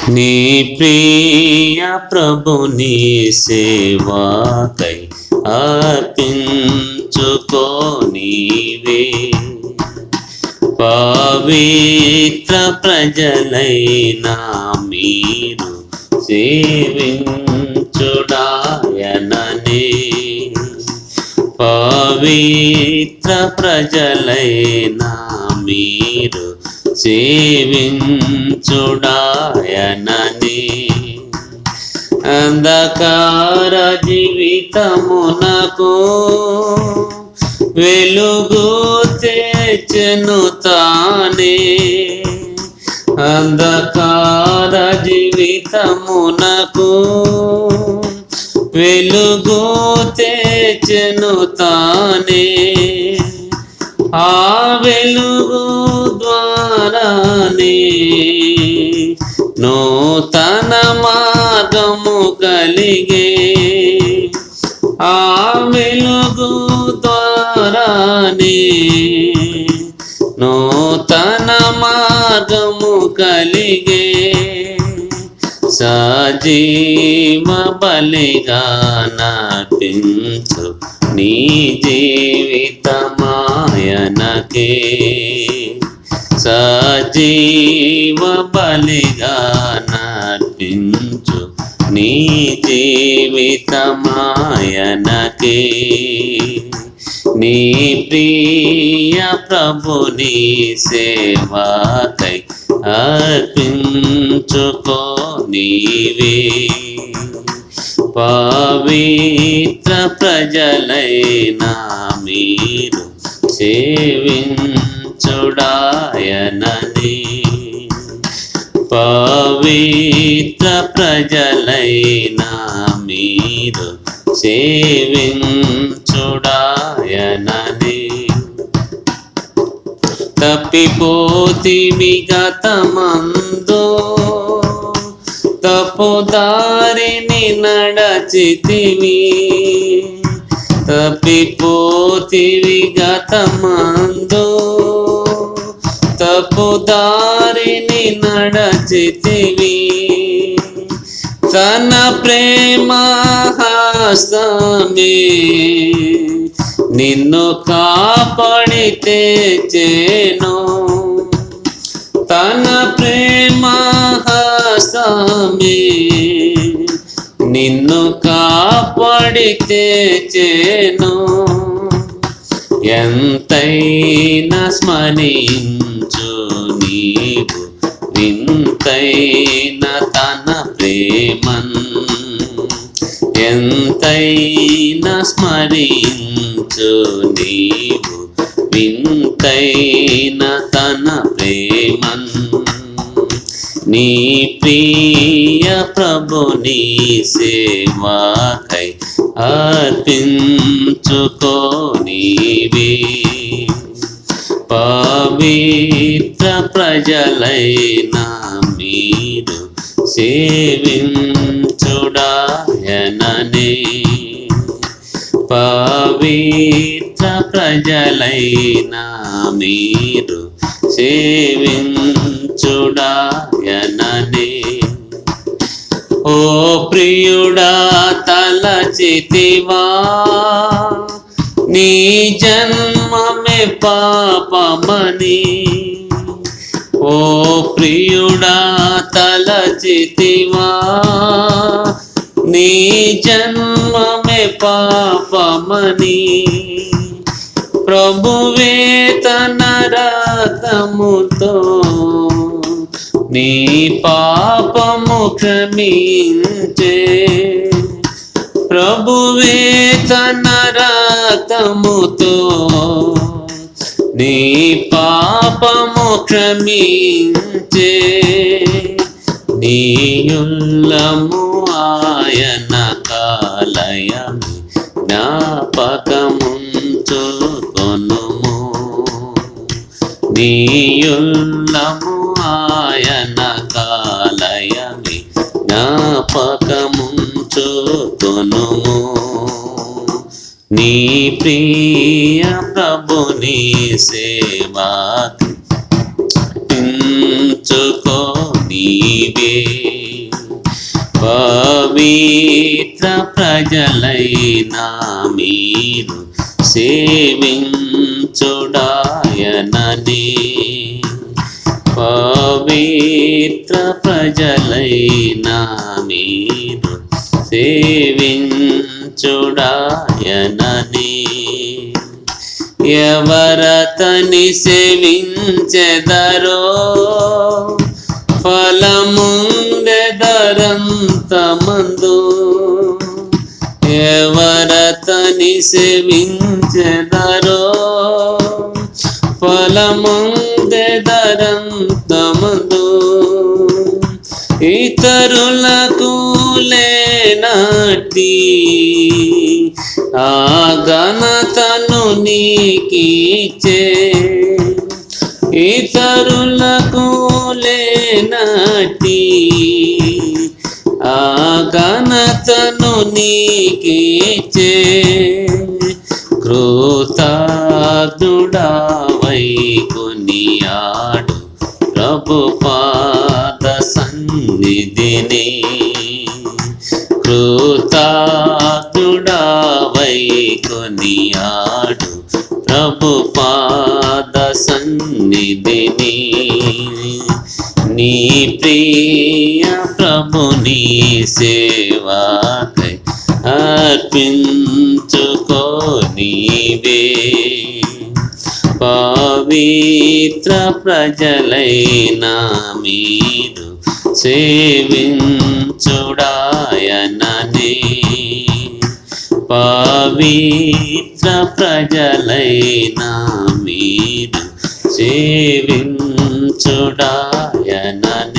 నీ ప్రియ ప్రభుని సేవాకై అర్పించుకో నీవే. పవిత్ర ప్రజలైన మీరు సేవించుడాయననే. పవిత్ర ప్రజలైన మీరు సేవించుడాయననే. అంధకార జీవితమునకు వెలుగు తెచ్చెను తానే. అంధకార జీవితమునకు వెలుగు తెచ్చెను తానే. ఆ వెలుగు ద్వారానే నూతన మార్గము కలిగే. ఆ వెలుగు ద్వారానే నూతన మార్గము కలిగే. సజీవ బలిగా నర్పించు నీ జీవితమాయనకే. సజీవ బలిగా నర్పించు నీ జీవితమాయనకే. నీ ప్రియ ప్రభుని సేవాకై అర్పించుకో నీవే. పవిత్ర ప్రజలైన మీరు సేవించుడాయననే. పవిత్ర ప్రజలైన మీరు సేవించుడాయననే. తప్పిపోతివి గతమందు తప్పుదారిని నడచితివి. తప్పిపోతివి గతమందు తప్పుదారిని నడచితివి. తన ప్రేమ హస్తమే నిన్ను కాపాడి తెచ్చెను. తన ప్రేమ హస్తమే నిన్ను కాపాడి తెచ్చెను. ఎంతైనా స్మరించు నీవు వింతైన తన ప్రేమన్. ఎంతైనా స్మరించు నీవు వింతైన తన ప్రేమన్. నీ ప్రియ ప్రభుని సేవాకై అర్పించుకో నీవే. పవిత్ర ప్రజలైన మీరు సేవించుడాయననే. పవిత్ర ప్రజలైన మీరు సేవించుడాయననే. ఓ ప్రియుడా తలచితివా నీ జన్మమే పాపమని. ఓ ప్రియుడా తలచితివా నీ జన్మమే పాపమని. ప్రభువే తన రక్తముతో నీ పాపము క్షమించే. ప్రభువే తన రక్తముతో నీ పాపము క్షమించే. నీ ఉల్లము ఆయన కాలయము జ్ఞాపకముంచుకొనుము. నీ ఉల్లము ఆయన కాలయమి జ్ఞాపకముంచుకొనుము. నీ ప్రియ ప్రభుని సేవాకై అర్పించుకో నీవే. పవిత్ర ప్రజలైనా మీరు సేవించుడాయననే. పవిత్ర ప్రజలైనా మీరు సేవించుడాయననే. ఎవరతని సేవించెదరో ఫలముందెదరంతమందు. ఎవరతని సేవించెదరో ఫలముందెదరంతమందు. ఇతరులకు లేనట్టి ఆ ఘనతను నీకిచ్చే. ఇతరులకు లేనట్టి ఆ ఘనతను నీకిచ్చే. కృతజ్ఞుడవై కొనియాడు ప్రభు పాద సన్నిధిని. కృతజ్ఞుడవై కొనియాడు ప్రభు పాద సన్నిధిని. నీ ప్రియ ప్రభుని సేవకై అర్పించుకో నీవే. పవిత్ర ప్రజలైనా మీరు సేవించుడాయననే. పవిత్ర ప్రజలైనా మీరు సేవించుడాయననే.